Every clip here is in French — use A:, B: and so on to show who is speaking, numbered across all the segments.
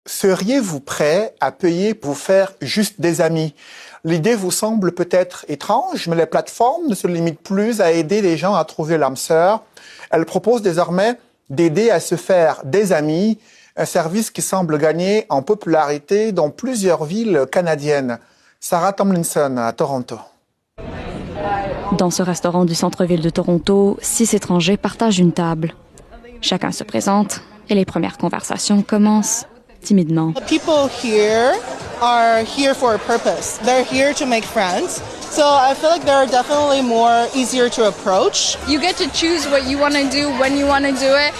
A: Seriez-vous prêt à payer pour vous faire juste des amis? L'idée vous semble peut-être étrange, mais les plateformes ne se limitent plus à aider les gens à trouver l'âme sœur. Elles proposent désormais d'aider à se faire des amis, un service qui semble gagner en popularité dans plusieurs villes canadiennes. Sarah Tomlinson à Toronto.
B: Dans ce restaurant du centre-ville de Toronto, 6 étrangers partagent une table. Chacun se présente et les premières conversations commencent timidement.
C: People here are here for a purpose. They're here to make friends. So I feel like they're definitely more easier to approach.
D: You get to choose what you want to do, when you want to do it.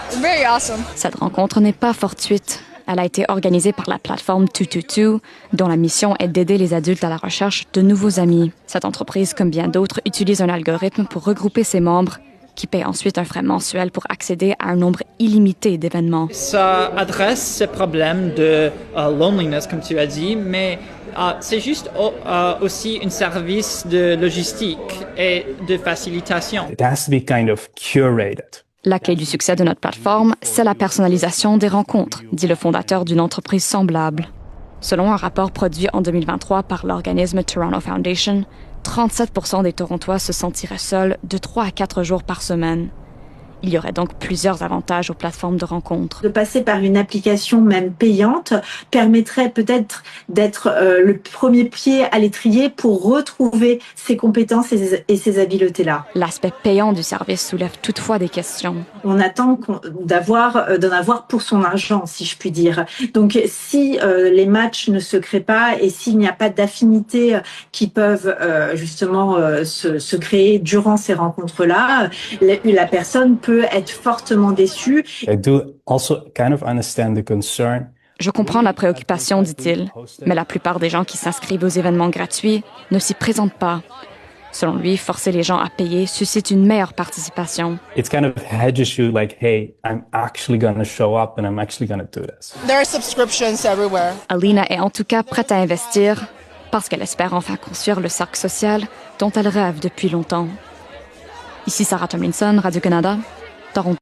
D: It's very awesome.
B: Cette rencontre n'est pas fortuite. Elle a été organisée par la plateforme 222, dont la mission est d'aider les adultes à la recherche de nouveaux amis. Cette entreprise, comme bien d'autres, utilise un algorithme pour regrouper ses membres, qui paie ensuite un frais mensuel pour accéder à un nombre illimité d'événements.
E: Ça adresse ces problèmes de loneliness, comme tu as dit, mais c'est juste aussi un service de logistique et de facilitation.
F: It has to be kind of curated.
B: La clé du succès de notre plateforme, c'est la personnalisation des rencontres, dit le fondateur d'une entreprise semblable. Selon un rapport produit en 2023 par l'organisme Toronto Foundation, 37% des Torontois se sentiraient seuls de 3 à 4 jours par semaine. Il y aurait donc plusieurs avantages aux plateformes de rencontres.
G: De passer par une application même payante permettrait peut-être d'être le premier pied à l'étrier pour retrouver ses compétences et ses habiletés-là.
B: L'aspect payant du service soulève toutefois des questions.
G: On attend d'en avoir pour son argent, si je puis dire. Donc si les matchs ne se créent pas et s'il n'y a pas d'affinités qui peuvent justement se créer durant ces rencontres-là, la personne peut être fortement déçu.
F: I do also kind of understand the concern.
B: Je comprends la préoccupation, dit-il, mais la plupart des gens qui s'inscrivent aux événements gratuits ne s'y présentent pas. Selon lui, forcer les gens à payer suscite une meilleure participation.
F: It kind of hedges you like, hey, I'm actually going to show up and I'm actually going to do this.
C: There are subscriptions everywhere.
B: Alina est en tout cas prête à investir parce qu'elle espère enfin construire le cercle social dont elle rêve depuis longtemps. Ici Sarah Tomlinson, Radio-Canada, Toronto.